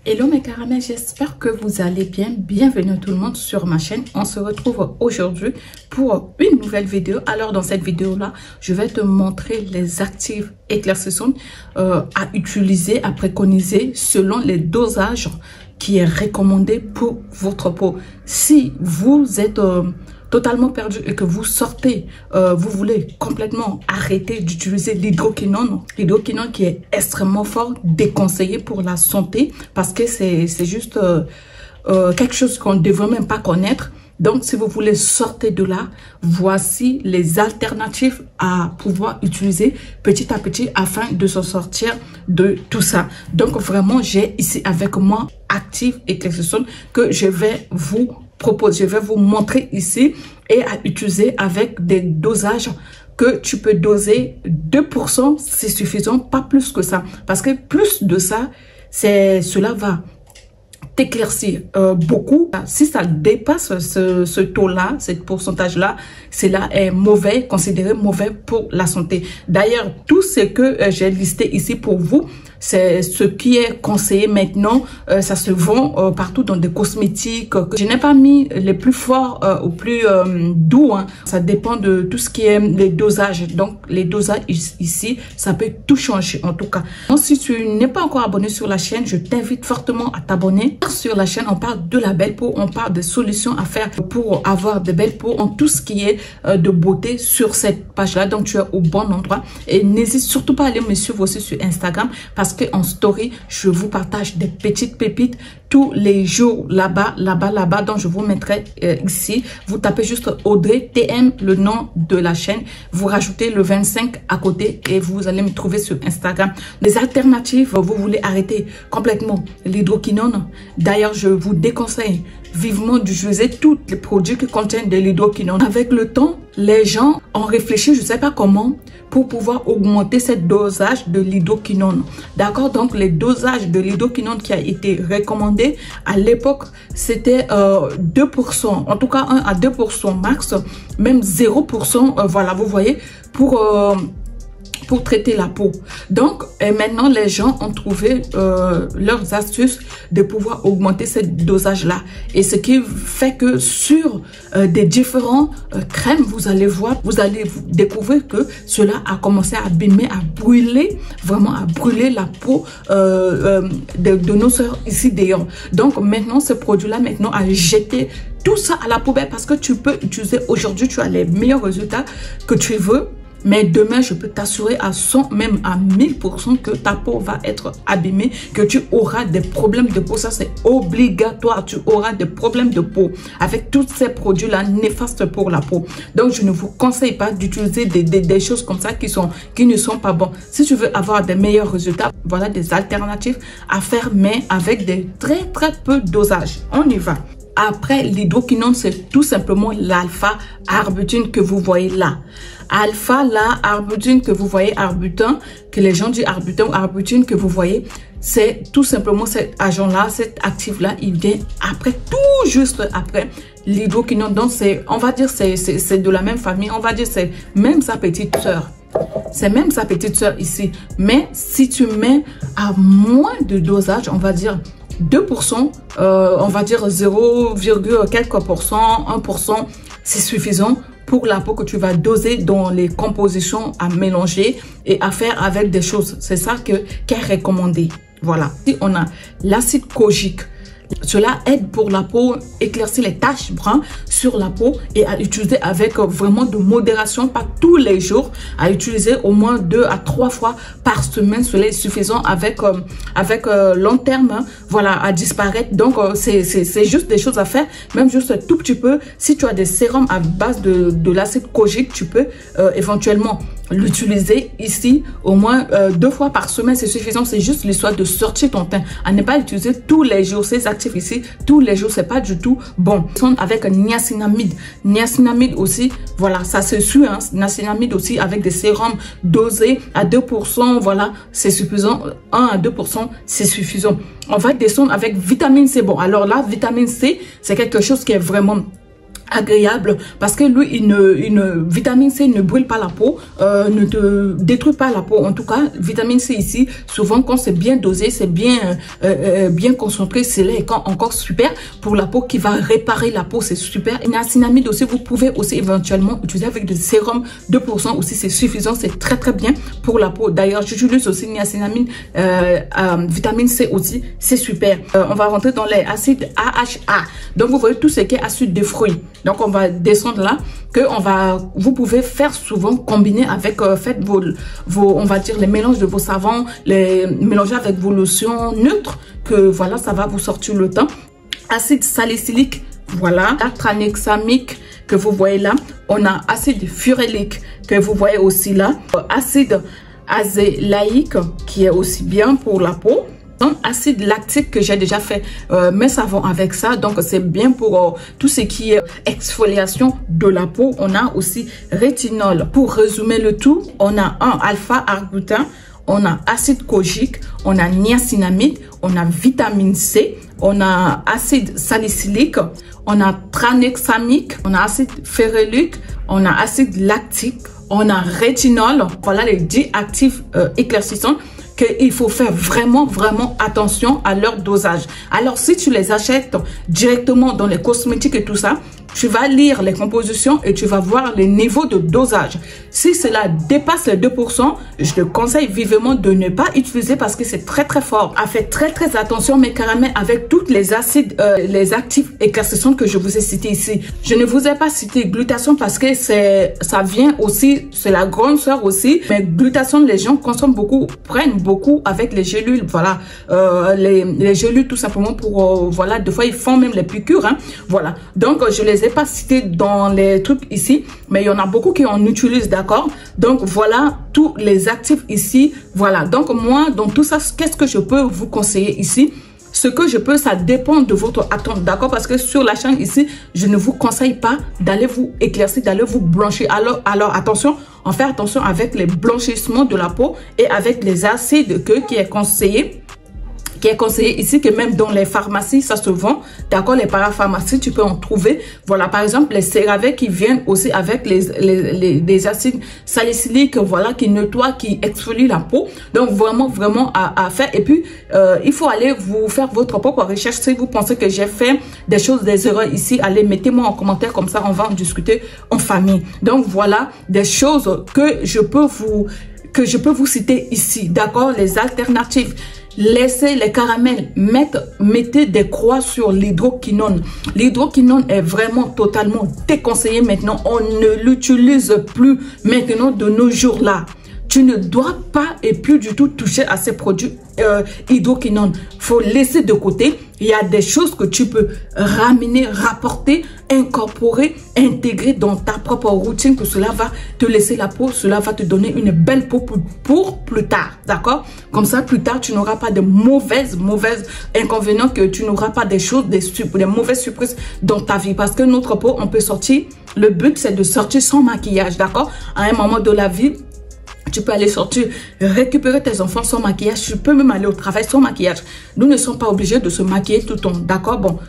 Hello mes caramels, j'espère que vous allez bien. Bienvenue tout le monde sur ma chaîne. On se retrouve aujourd'hui pour une nouvelle vidéo. Alors dans cette vidéo là, je vais te montrer les actifs éclaircissantes à utiliser, à préconiser selon les dosages qui est recommandé pour votre peau. Si vous êtes totalement perdu et que vous sortez, vous voulez complètement arrêter d'utiliser l'hydroquinone qui est extrêmement fort, déconseillé pour la santé parce que c'est juste quelque chose qu'on ne devrait même pas connaître. Donc, si vous voulez sortir de là, voici les alternatives à pouvoir utiliser petit à petit afin de se sortir de tout ça. Donc, vraiment, j'ai ici avec moi actifs éclaircissants que je vais vous proposer. Je vais vous montrer ici et à utiliser avec des dosages que tu peux doser 2%, c'est suffisant, pas plus que ça. Parce que plus de ça, cela va t'éclaircir beaucoup. Si ça dépasse ce taux-là, ce pourcentage-là, cela est mauvais, considéré mauvais pour la santé. D'ailleurs, tout ce que j'ai listé ici pour vous, c'est ce qui est conseillé maintenant. Ça se vend partout dans des cosmétiques. Je n'ai pas mis les plus forts ou plus doux. Hein. Ça dépend de tout ce qui est les dosages. Donc, les dosages ici, ça peut tout changer en tout cas. Donc, si tu n'es pas encore abonné sur la chaîne, je t'invite fortement à t'abonner. Sur la chaîne, on parle de la belle peau, on parle des solutions à faire pour avoir de belles peaux, en tout ce qui est de beauté sur cette page-là. Donc, tu es au bon endroit. Et n'hésite surtout pas à aller me suivre aussi sur Instagram parce que en story, je vous partage des petites pépites tous les jours là-bas. Donc, je vous mettrai ici. Vous tapez juste Audrey TM, le nom de la chaîne. Vous rajoutez le 25 à côté et vous allez me trouver sur Instagram. Les alternatives, vous voulez arrêter complètement l'hydroquinone. D'ailleurs, je vous déconseille vivement d'utiliser tous les produits qui contiennent de l'hydroquinone. Avec le temps, les gens ont réfléchi, je ne sais pas comment, pour pouvoir augmenter ce dosage de l'hydroquinone. D'accord? Donc, les dosages de l'hydroquinone qui a été recommandé à l'époque, c'était 2%. En tout cas, 1 à 2% max, même 0%. Voilà, vous voyez, pour traiter la peau. Donc, maintenant, les gens ont trouvé leurs astuces de pouvoir augmenter ce dosage-là. Et ce qui fait que sur des différents crèmes, vous allez voir, vous allez découvrir que cela a commencé à abîmer, à brûler, vraiment à brûler la peau de nos soeurs ici d'ailleurs. Donc, maintenant, ce produit-là, maintenant, a jeté tout ça à la poubelle parce que tu peux utiliser aujourd'hui, tu as les meilleurs résultats que tu veux. Mais demain, je peux t'assurer à 100, même à 1000% que ta peau va être abîmée, que tu auras des problèmes de peau. Ça, c'est obligatoire. Tu auras des problèmes de peau avec tous ces produits-là néfastes pour la peau. Donc, je ne vous conseille pas d'utiliser des choses comme ça qui ne sont pas bons. Si tu veux avoir des meilleurs résultats, voilà des alternatives à faire, mais avec des très peu de dosage. On y va. Après, l'hydroquinone, c'est tout simplement l'alpha-arbutin que vous voyez là. Arbutin que vous voyez, arbutin, que les gens disent arbutin ou arbutin que vous voyez, c'est tout simplement cet agent-là, cet actif-là, il vient après, tout juste après l'hydroquinone. Donc, on va dire, c'est de la même famille, on va dire, c'est même sa petite sœur. C'est même sa petite sœur ici. Mais si tu mets à moins de dosage, on va dire 2%, on va dire 0, quelques pourcents, 1%, c'est suffisant pour la peau que tu vas doser dans les compositions à mélanger et à faire avec des choses. C'est ça qui est recommandé. Voilà. Si on a l'acide kojique, cela aide pour la peau, éclaircir les taches brunes sur la peau et à utiliser avec vraiment de modération, pas tous les jours, à utiliser au moins 2 à 3 fois par semaine. Cela est suffisant avec long terme, hein, voilà, à disparaître. Donc, c'est juste des choses à faire, même juste un tout petit peu. Si tu as des sérums à base de l'acide kojique, tu peux éventuellement l'utiliser ici au moins 2 fois par semaine, c'est suffisant. C'est juste l'histoire de sortir ton teint, à ne pas utiliser tous les jours. Ces actifs ici tous les jours, c'est pas du tout bon. Avec niacinamide aussi, voilà, ça se suit, hein. Niacinamide aussi avec des sérums dosés à 2%, voilà, c'est suffisant. 1 à 2%, c'est suffisant. On va descendre avec vitamine C. Bon, alors là, vitamine C, c'est quelque chose qui est vraiment agréable parce que lui vitamine C ne brûle pas la peau, ne te détruit pas la peau. En tout cas, vitamine C ici, souvent quand c'est bien dosé, c'est bien bien concentré, c'est là encore super pour la peau qui va réparer la peau, c'est super. Niacinamide aussi, vous pouvez aussi éventuellement utiliser avec des sérums 2% aussi, c'est suffisant, c'est très bien pour la peau. D'ailleurs, j'utilise aussi niacinamide, vitamine C aussi, c'est super. On va rentrer dans les acides AHA. Donc vous voyez tout ce qui est acide de fruits. Donc on va descendre là, vous pouvez faire souvent combiner avec, faites vos, on va dire les mélanges de vos savons, les mélanger avec vos lotions neutres, que voilà, ça va vous sortir le temps. Acide salicylique, voilà, tranexamique que vous voyez là. On a acide furélique que vous voyez aussi là. Acide azélaïque qui est aussi bien pour la peau. Donc, acide lactique que j'ai déjà fait mes savons avec ça. Donc, c'est bien pour tout ce qui est exfoliation de la peau. On a aussi rétinol. Pour résumer le tout, on a un alpha-arbutin, on a acide kojique, on a niacinamide, on a vitamine C, on a acide salicylique, on a tranexamique, on a acide férulique, on a acide lactique, on a rétinol. Voilà les 10 actifs éclaircissants qu'il faut faire vraiment attention à leur dosage. Alors, si tu les achètes directement dans les cosmétiques et tout ça, tu vas lire les compositions et tu vas voir les niveaux de dosage. Si cela dépasse les 2%, je te conseille vivement de ne pas utiliser parce que c'est très fort. Faites très attention mes caramels avec toutes les acides, les actifs éclaircissants que je vous ai cités ici. Je ne vous ai pas cité glutathion parce que ça vient aussi, c'est la grande sœur aussi. Mais glutathion, les gens consomment beaucoup, prennent beaucoup avec les gélules. Voilà, les gélules tout simplement pour, voilà, des fois ils font même les piqûres. Hein, voilà, donc je les ai pas cité dans les trucs ici, mais il y en a beaucoup qui en utilisent, d'accord? Donc voilà tous les actifs ici. Voilà, donc moi dans tout ça, qu'est-ce que je peux vous conseiller ici? Ce que je peux, ça dépend de votre attente, d'accord? Parce que sur la chaîne ici, je ne vous conseille pas d'aller vous éclaircir, d'aller vous blanchir. Alors attention, on fait attention avec les blanchissements de la peau et avec les acides qui est conseillé. Ici, que même dans les pharmacies, ça se vend. D'accord, les parapharmacies, tu peux en trouver. Voilà, par exemple, les CeraVe qui viennent aussi avec des acides salicyliques, voilà, qui nettoient, qui exfolient la peau. Donc, vraiment à faire. Et puis, il faut aller vous faire votre propre recherche. Si vous pensez que j'ai fait des erreurs ici, allez, mettez-moi en commentaire, comme ça, on va en discuter en famille. Donc, voilà des choses que je peux vous citer ici. D'accord, les alternatives. Laissez les caramels, mettez des croix sur l'hydroquinone. L'hydroquinone est vraiment totalement déconseillé maintenant. On ne l'utilise plus maintenant de nos jours là. Tu ne dois pas et plus du tout toucher à ces produits hydroquinone. Faut laisser de côté. Il y a des choses que tu peux ramener, rapporter, incorporer, intégrer dans ta propre routine, que cela va te laisser la peau, cela va te donner une belle peau pour plus tard, d'accord? Comme ça, plus tard, tu n'auras pas de mauvaises inconvénients, que tu n'auras pas des choses, des mauvaises surprises dans ta vie. Parce que notre peau, on peut sortir, le but, c'est de sortir sans maquillage, d'accord? À un moment de la vie, tu peux aller sortir, récupérer tes enfants sans maquillage. Tu peux même aller au travail sans maquillage. Nous ne sommes pas obligés de se maquiller tout le temps. D'accord? Bon,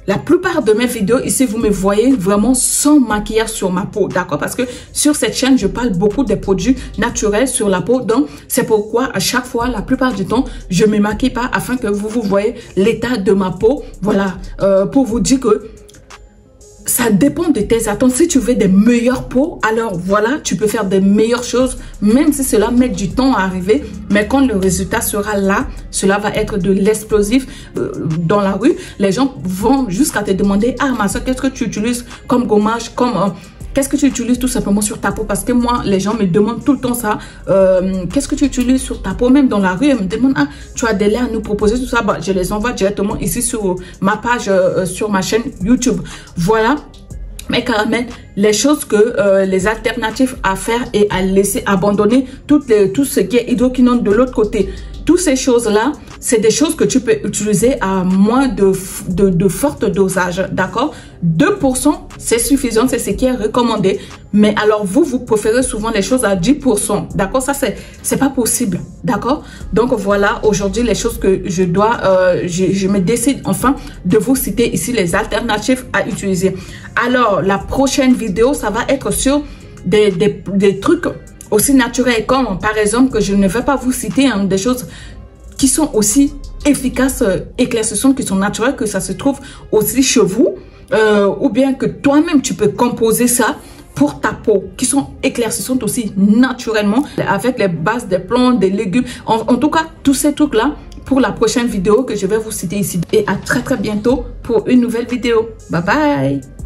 la plupart de mes vidéos ici, vous me voyez vraiment sans maquillage sur ma peau. D'accord? Parce que sur cette chaîne, je parle beaucoup des produits naturels sur la peau. Donc, c'est pourquoi à chaque fois, la plupart du temps, je ne me maquille pas afin que vous voyez l'état de ma peau. Voilà, pour vous dire que ça dépend de tes attentes. Si tu veux des meilleures peaux, alors voilà, tu peux faire des meilleures choses, même si cela met du temps à arriver. Mais quand le résultat sera là, cela va être de l'explosif. Dans la rue, les gens vont jusqu'à te demander, ah ma soeur, qu'est-ce que tu utilises comme gommage, qu'est-ce que tu utilises tout simplement sur ta peau? Parce que moi, les gens me demandent tout le temps ça. Qu'est-ce que tu utilises sur ta peau? Même dans la rue, ils me demandent, ah, tu as des laits à nous proposer, tout ça. Bah, je les envoie directement ici sur ma page, sur ma chaîne YouTube. Voilà. Mais caramels, les choses que les alternatives à faire et à laisser abandonner tout ce qui est hydroquinone de l'autre côté. toutes ces choses-là, c'est des choses que tu peux utiliser à moins de fortes dosages, d'accord? 2%, c'est suffisant, c'est ce qui est recommandé. Mais alors, vous préférez souvent les choses à 10%, d'accord? Ça, c'est pas possible, d'accord? Donc, voilà, aujourd'hui, les choses que je dois, je me décide enfin de vous citer ici les alternatives à utiliser. Alors, la prochaine vidéo, ça va être sur des trucs aussi naturels, comme par exemple, que je ne vais pas vous citer hein, des choses qui sont aussi efficaces, éclaircissantes, qui sont naturelles, que ça se trouve aussi chez vous, ou bien que toi-même, tu peux composer ça pour ta peau, qui sont éclaircissantes aussi naturellement, avec les bases des plantes, des légumes, en tout cas, tous ces trucs-là, pour la prochaine vidéo que je vais vous citer ici. Et à très bientôt pour une nouvelle vidéo. Bye bye!